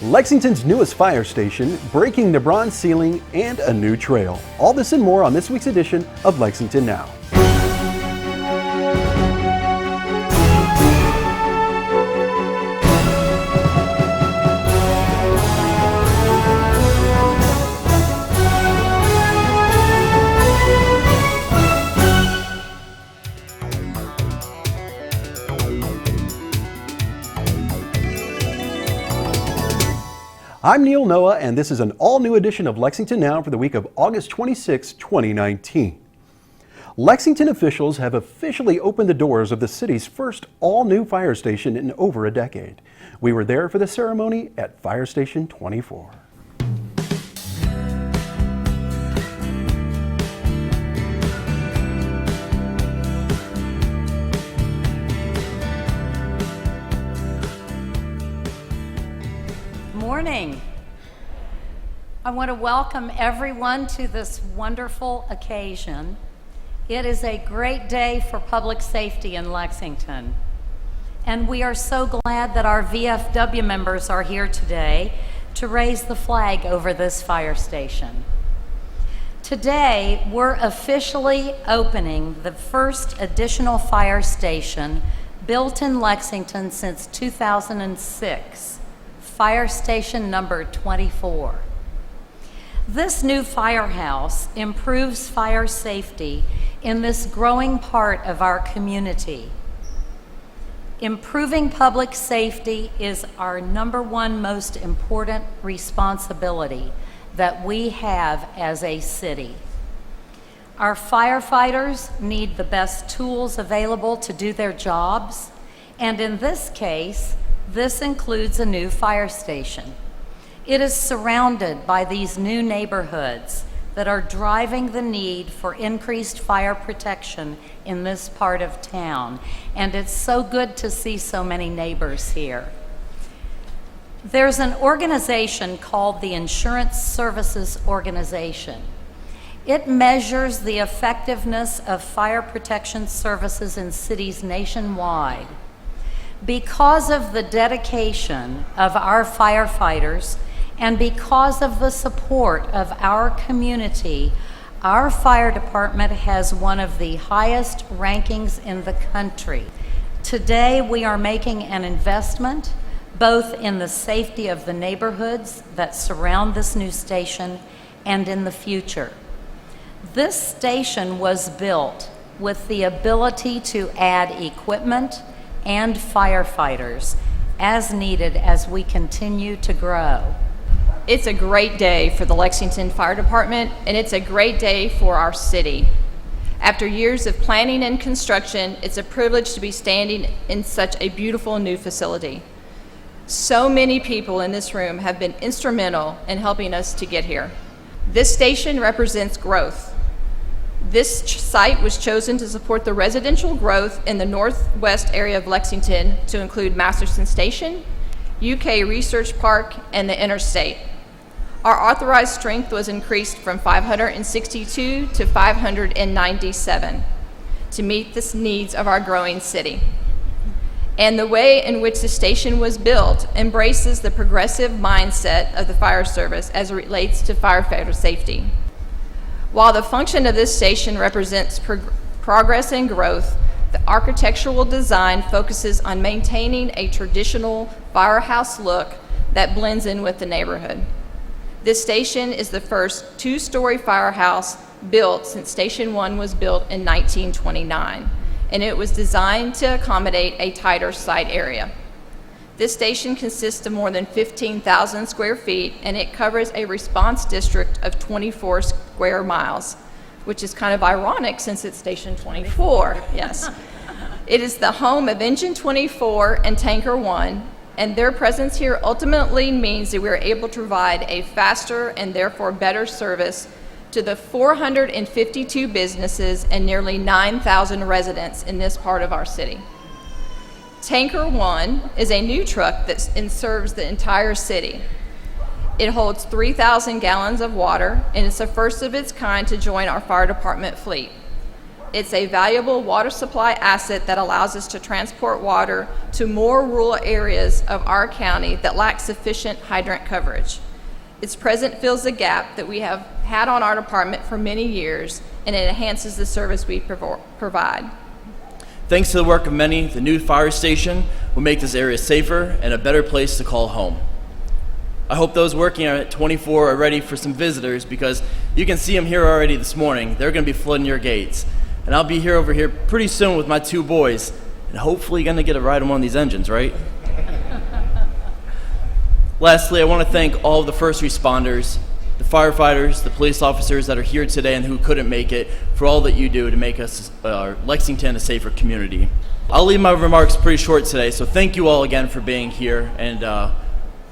Lexington's newest fire station, breaking the bronze ceiling, and a new trail. All this and more on this week's edition of Lexington Now. I'm Neil Noah, and this is an all-new edition of Lexington Now for the week of August 26, 2019. Lexington officials have officially opened the doors of the city's first all-new fire station in over a decade. We were there for the ceremony at Fire Station 24. Morning. I want to welcome everyone to this wonderful occasion. It is a great day for public safety in Lexington, and we are so glad that our VFW members are here today to raise the flag over this fire station. Today, we're officially opening the first additional fire station built in Lexington since 2006. Fire Station number 24. This new firehouse improves fire safety in this growing part of our community. Improving public safety is our number one most important responsibility that we have as a city. Our firefighters need the best tools available to do their jobs, and in this case, this includes a new fire station. It is surrounded by these new neighborhoods that are driving the need for increased fire protection in this part of town, and it's so good to see so many neighbors here. There's an organization called the Insurance Services Organization. It measures the effectiveness of fire protection services in cities nationwide. Because of the dedication of our firefighters and because of the support of our community, our fire department has one of the highest rankings in the country. Today, we are making an investment both in the safety of the neighborhoods that surround this new station and in the future. This station was built with the ability to add equipment and firefighters as needed as we continue to grow. It's a great day for the Lexington Fire Department, and it's a great day for our city. After years of planning and construction, it's a privilege to be standing in such a beautiful new facility. So many people in this room have been instrumental in helping us to get here. This station represents growth. This site was chosen to support the residential growth in the northwest area of Lexington to include Masterson Station, UK Research Park, and the interstate. Our authorized strength was increased from 562 to 597 to meet the needs of our growing city. And the way in which the station was built embraces the progressive mindset of the fire service as it relates to firefighter safety. While the function of this station represents progress and growth, the architectural design focuses on maintaining a traditional firehouse look that blends in with the neighborhood. This station is the first two-story firehouse built since Station 1 was built in 1929, and it was designed to accommodate a tighter site area. This station consists of more than 15,000 square feet, and it covers a response district of 24 square miles, which is kind of ironic since it's Station 24, yes. It is the home of Engine 24 and Tanker 1, and their presence here ultimately means that we are able to provide a faster and therefore better service to the 452 businesses and nearly 9,000 residents in this part of our city. Tanker 1 is a new truck that serves the entire city. It holds 3,000 gallons of water, and it's the first of its kind to join our fire department fleet. It's a valuable water supply asset that allows us to transport water to more rural areas of our county that lack sufficient hydrant coverage. Its presence fills the gap that we have had on our department for many years, and it enhances the service we provide. Thanks to the work of many, the new fire station will make this area safer and a better place to call home. I hope those working at 24 are ready for some visitors, because you can see them here already this morning. They're going to be flooding your gates. And I'll be here over here pretty soon with my 2 boys, and hopefully going to get a ride on one of these engines, right? Lastly, I want to thank all of the first responders, the firefighters, the police officers that are here today and who couldn't make it, for all that you do to make us, Lexington, a safer community. I'll leave my remarks pretty short today, so thank you all again for being here, and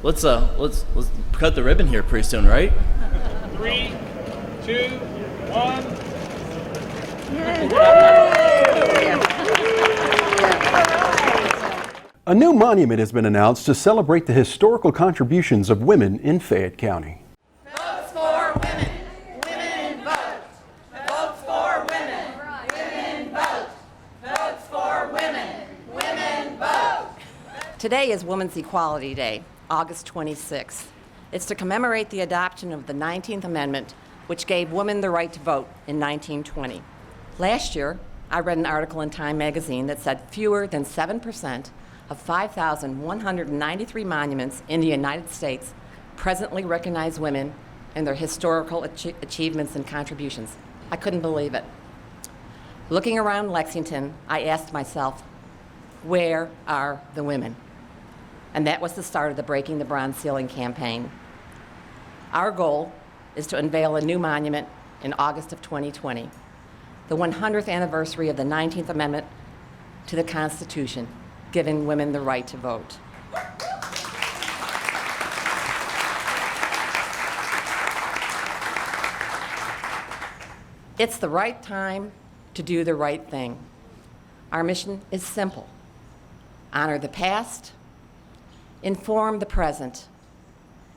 let's cut the ribbon here pretty soon, right? 3, 2, 1. A new monument has been announced to celebrate the historical contributions of women in Fayette County. Votes for women. Women vote. Votes for women. Women vote. Votes for women. Women vote. Today is Women's Equality Day, August 26th. It's to commemorate the adoption of the 19th Amendment, which gave women the right to vote in 1920. Last year, I read an article in Time magazine that said fewer than 7% of 5,193 monuments in the United States presently recognize women and their historical achievements and contributions. I couldn't believe it. Looking around Lexington, I asked myself, where are the women? And that was the start of the Breaking the Bronze Ceiling campaign. Our goal is to unveil a new monument in August of 2020, the 100th anniversary of the 19th Amendment to the Constitution, giving women the right to vote. It's the right time to do the right thing. Our mission is simple: honor the past, inform the present,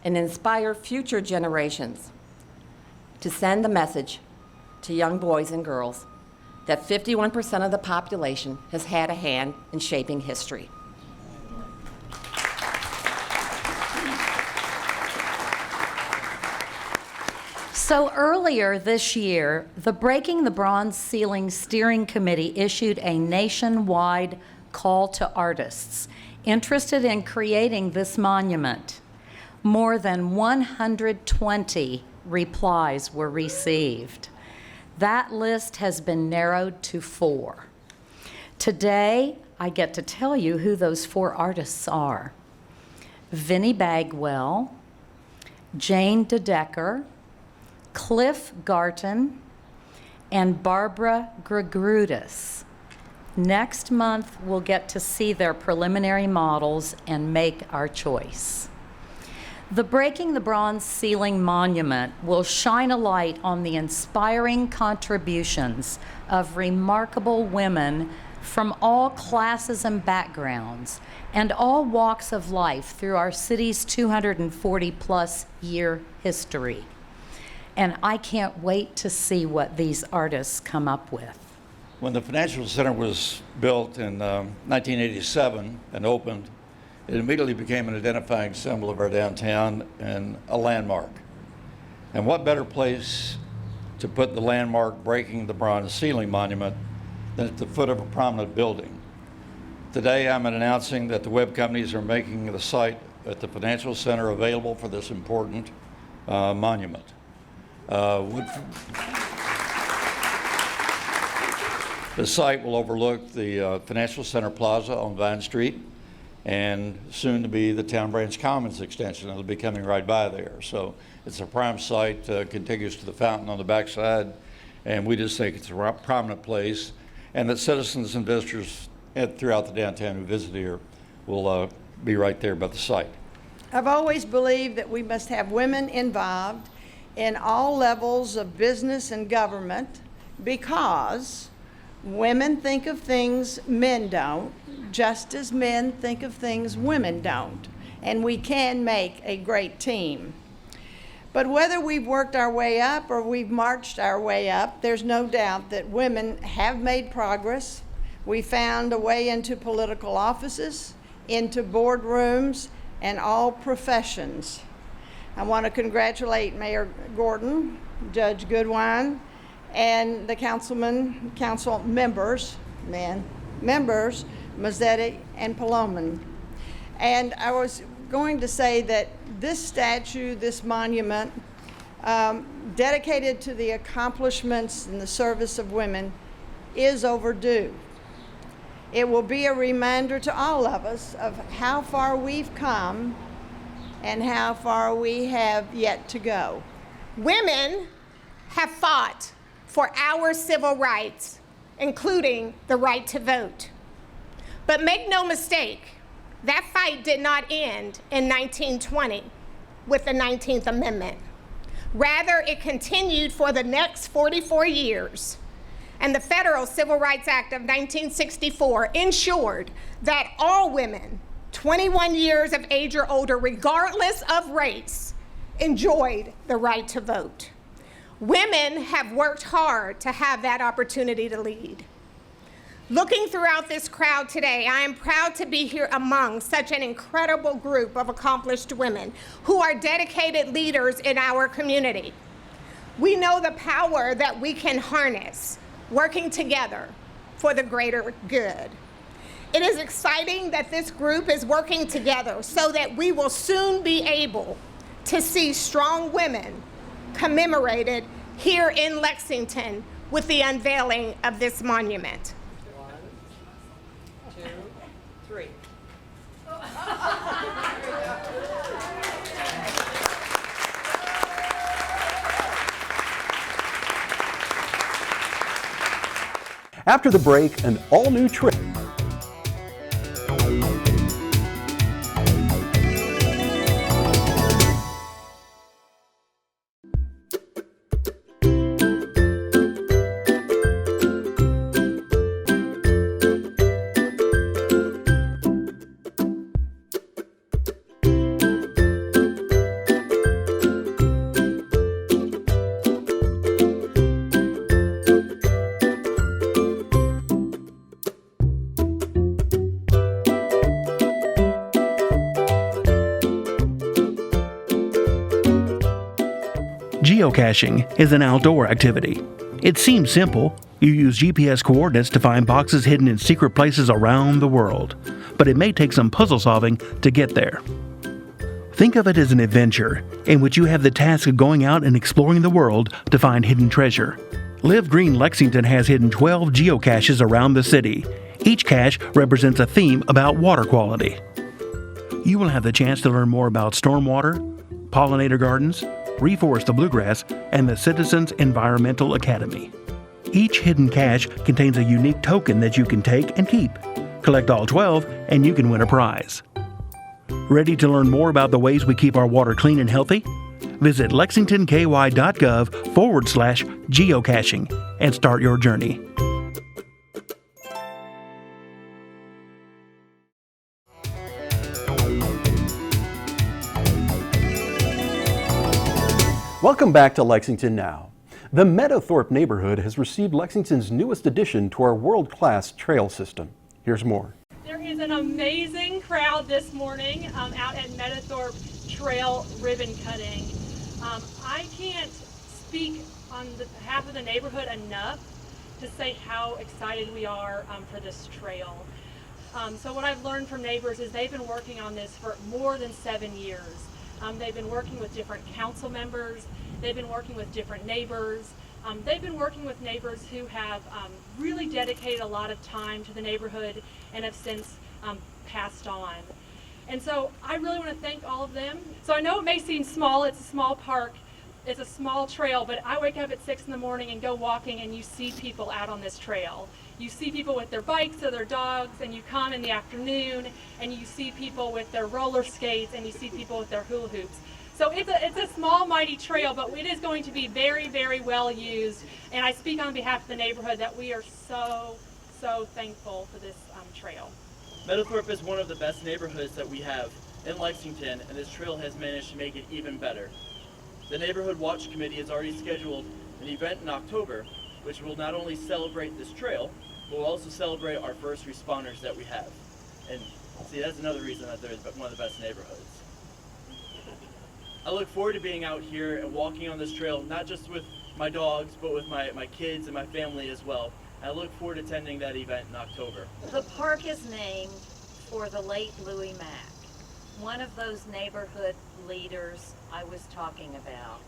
and inspire future generations to send the message to young boys and girls that 51% of the population has had a hand in shaping history. So earlier this year, the Breaking the Bronze Ceiling Steering Committee issued a nationwide call to artists interested in creating this monument. More than 120 replies were received. That list has been narrowed to 4. Today, I get to tell you who those 4 artists are: Vinnie Bagwell, Jane DeDecker, Cliff Garton, and Barbara Grigrutis. Next month, we'll get to see their preliminary models and make our choice. The Breaking the Bronze Ceiling Monument will shine a light on the inspiring contributions of remarkable women from all classes and backgrounds and all walks of life through our city's 240-plus year history. And I can't wait to see what these artists come up with. When the Financial Center was built in 1987 and opened, it immediately became an identifying symbol of our downtown and a landmark. And what better place to put the landmark Breaking the Bronze Ceiling Monument than at the foot of a prominent building? Today I'm announcing that the web companies are making the site at the Financial Center available for this important monument. The site will overlook the Financial Center Plaza on Vine Street, and soon to be the Town Branch Commons extension. It'll be coming right by there. So it's a prime site, contiguous to the fountain on the backside, and we just think it's a prominent place, and that citizens and visitors throughout the downtown who visit here will be right there by the site. I've always believed that we must have women involved in all levels of business and government, because women think of things men don't, just as men think of things women don't, and we can make a great team. But whether we've worked our way up or we've marched our way up, there's no doubt that women have made progress. We found a way into political offices, into boardrooms, and all professions. I want to congratulate Mayor Gordon, Judge Goodwine, and the council members, Mazzetti and Paloman. And I was going to say that this statue, this monument, dedicated to the accomplishments and the service of women, is overdue. It will be a reminder to all of us of how far we've come and how far we have yet to go. Women have fought for our civil rights, including the right to vote. But make no mistake, that fight did not end in 1920 with the 19th Amendment. Rather, it continued for the next 44 years. And the Federal Civil Rights Act of 1964 ensured that all women 21 years of age or older, regardless of race, enjoyed the right to vote. Women have worked hard to have that opportunity to lead. Looking throughout this crowd today, I am proud to be here among such an incredible group of accomplished women who are dedicated leaders in our community. We know the power that we can harness working together for the greater good. It is exciting that this group is working together so that we will soon be able to see strong women commemorated here in Lexington with the unveiling of this monument. 1, 2, 3. After the break, an all-new trail. Geocaching is an outdoor activity. It seems simple. You use GPS coordinates to find boxes hidden in secret places around the world, but it may take some puzzle solving to get there. Think of it as an adventure in which you have the task of going out and exploring the world to find hidden treasure. Live Green Lexington has hidden 12 geocaches around the city. Each cache represents a theme about water quality. You will have the chance to learn more about stormwater, pollinator gardens, Reforest the Bluegrass, and the Citizens Environmental Academy. Each hidden cache contains a unique token that you can take and keep. Collect all 12 and you can win a prize. Ready to learn more about the ways we keep our water clean and healthy? Visit lexingtonky.gov/geocaching and start your journey. Welcome back to Lexington Now. The Meadowthorpe neighborhood has received Lexington's newest addition to our world-class trail system. Here's more. There is an amazing crowd this morning out at Meadowthorpe Trail ribbon cutting. I can't speak on behalf of the neighborhood enough to say how excited we are for this trail. So what I've learned from neighbors is they've been working on this for more than 7 years. They've been working with different council members, they've been working with different neighbors, they've been working with neighbors who have really dedicated a lot of time to the neighborhood and have since passed on. And so I really want to thank all of them. So I know it may seem small, it's a small park, it's a small trail, but I wake up at 6 in the morning and go walking and you see people out on this trail. You see people with their bikes or their dogs, and you come in the afternoon and you see people with their roller skates and you see people with their hula hoops. So it's a small, mighty trail, but it is going to be very, very well used. And I speak on behalf of the neighborhood that we are so thankful for this trail. Meadowthorpe is one of the best neighborhoods that we have in Lexington, and this trail has managed to make it even better. The Neighborhood Watch Committee has already scheduled an event in October, which will not only celebrate this trail, but will also celebrate our first responders that we have. And see, that's another reason that they're one of the best neighborhoods. I look forward to being out here and walking on this trail, not just with my dogs, but with my kids and my family as well. I look forward to attending that event in October. The park is named for the late Louis Mack, one of those neighborhood leaders I was talking about.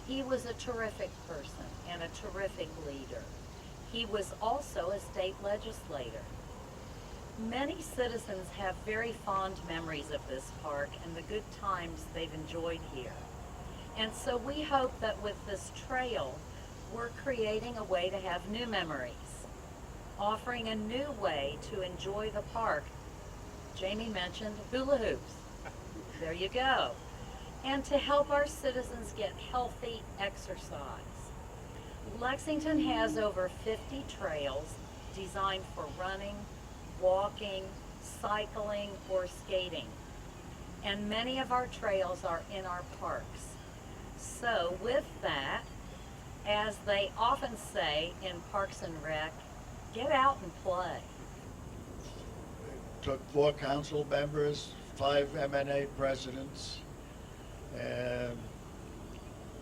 He was a terrific person and a terrific leader. He was also a state legislator. Many citizens have very fond memories of this park and the good times they've enjoyed here. And so we hope that with this trail, we're creating a way to have new memories, offering a new way to enjoy the park. Jamie mentioned hula hoops. There you go. And to help our citizens get healthy exercise. Lexington has over 50 trails designed for running, walking, cycling, or skating. And many of our trails are in our parks. So with that, as they often say in Parks and Rec, get out and play. It took 4 council members, 5 M&A presidents, and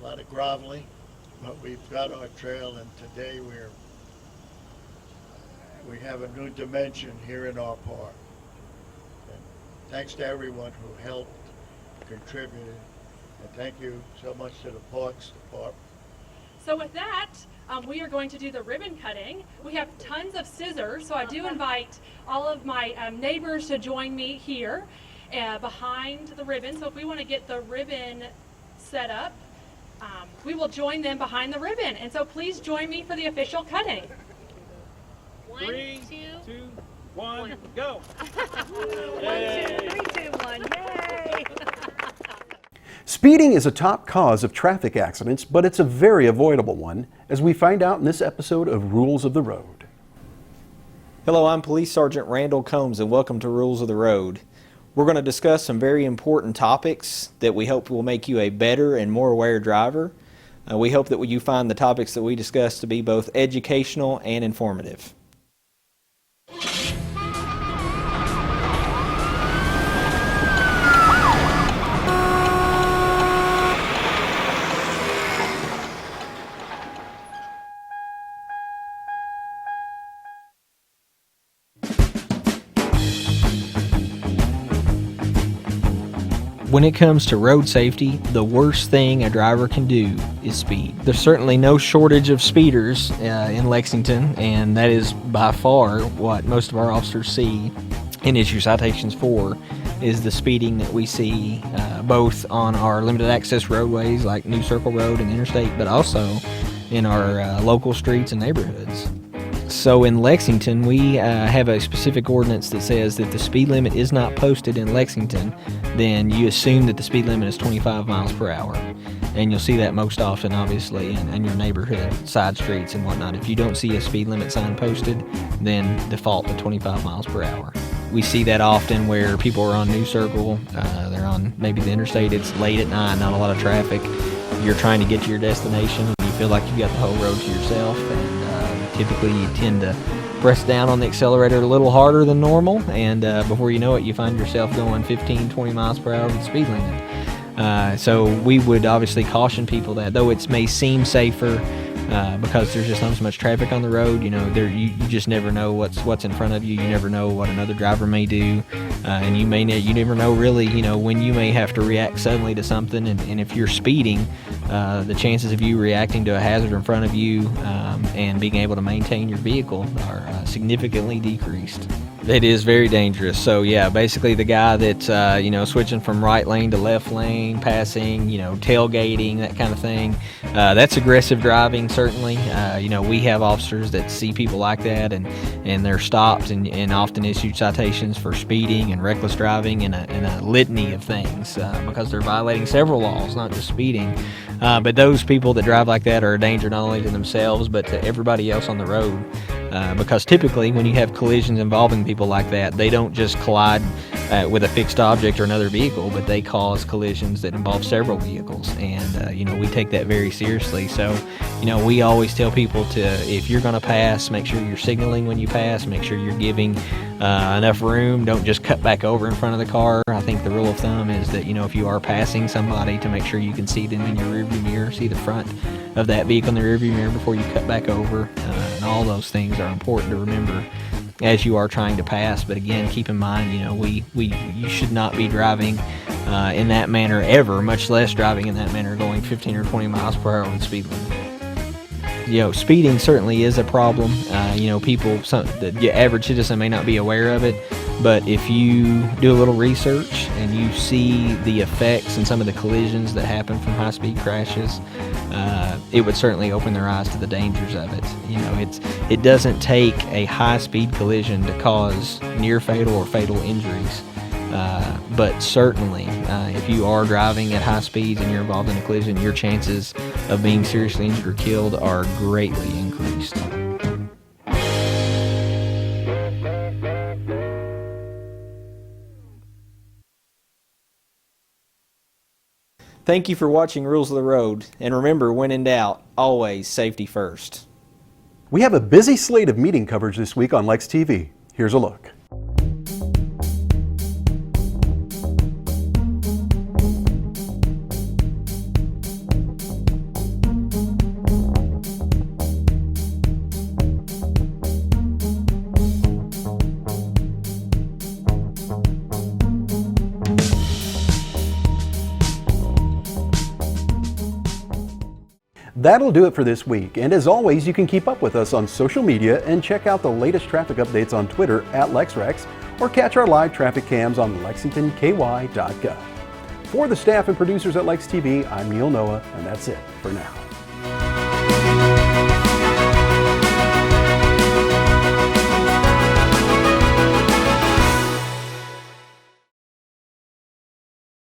a lot of groveling, but we've got our trail, and today we have a new dimension here in our park. And thanks to everyone who helped, contributed, and thank you so much to the Parks Department. So with that, we are going to do the ribbon cutting. We have tons of scissors, so I do invite all of my neighbors to join me here behind the ribbon. So if we want to get the ribbon set up, we will join them behind the ribbon. And so please join me for the official cutting. 3, 2, 1, go! 1, 2, 3, 2, 1, yay! Speeding is a top cause of traffic accidents, but it's a very avoidable one, as we find out in this episode of Rules of the Road. Hello, I'm Police Sergeant Randall Combs, and welcome to Rules of the Road. We're going to discuss some very important topics that we hope will make you a better and more aware driver. We hope that you find the topics that we discuss to be both educational and informative. When it comes to road safety, the worst thing a driver can do is speed. There's certainly no shortage of speeders in Lexington, and that is by far what most of our officers see and issue citations for, is the speeding that we see both on our limited access roadways like New Circle Road and Interstate, but also in our local streets and neighborhoods. So in Lexington, we have a specific ordinance that says that the speed limit is not posted in Lexington, then you assume that the speed limit is 25 miles per hour. And you'll see that most often, obviously, in your neighborhood, side streets and whatnot. If you don't see a speed limit sign posted, then default to 25 miles per hour. We see that often where people are on New Circle, they're on maybe the interstate, it's late at night, not a lot of traffic. You're trying to get to your destination, and you feel like you've got the whole road to yourself, and typically you tend to press down on the accelerator a little harder than normal, and before you know it, you find yourself going 15, 20 miles per hour with the speed limit. So we would obviously caution people that, though it may seem safer because there's just not so much traffic on the road, you just never know what's in front of you. You never know what another driver may do, and you never know really, when you may have to react suddenly to something. And if you're speeding, the chances of you reacting to a hazard in front of you and being able to maintain your vehicle are significantly decreased. It is very dangerous. So yeah, basically the guy that's switching from right lane to left lane, passing, tailgating, that kind of thing, that's aggressive driving. Certainly, we have officers that see people like that, and they're stopped and often issued citations for speeding and reckless driving and a litany of things because they're violating several laws, not just speeding. But those people that drive like that are a danger not only to themselves but to everybody else on the road. Because typically when you have collisions involving people like that, they don't just collide with a fixed object or another vehicle, but they cause collisions that involve several vehicles, and we take that very seriously. So we always tell people to, if you're going to pass, make sure you're signaling when you pass, make sure you're giving enough room. Don't just cut back over in front of the car. I think the rule of thumb is that if you are passing somebody, to make sure you can see them in your rearview mirror, see the front of that vehicle in the rearview mirror before you cut back over, and all those things are important to remember as you are trying to pass. But again, keep in mind, you should not be driving in that manner ever, much less driving in that manner going 15 or 20 miles per hour with speed limit. Speeding certainly is a problem. The average citizen may not be aware of it, but if you do a little research and you see the effects and some of the collisions that happen from high-speed crashes, it would certainly open their eyes to the dangers of it. It doesn't take a high-speed collision to cause near-fatal or fatal injuries. But certainly, if you are driving at high speeds and you're involved in a collision, your chances of being seriously injured or killed are greatly increased. Thank you for watching Rules of the Road, and remember, when in doubt, always safety first. We have a busy slate of meeting coverage this week on Lex TV. Here's a look. That'll do it for this week, and as always, you can keep up with us on social media and check out the latest traffic updates on Twitter @LexRex, or catch our live traffic cams on lexingtonky.gov. For the staff and producers at Lex TV, I'm Neil Noah, and that's it for now.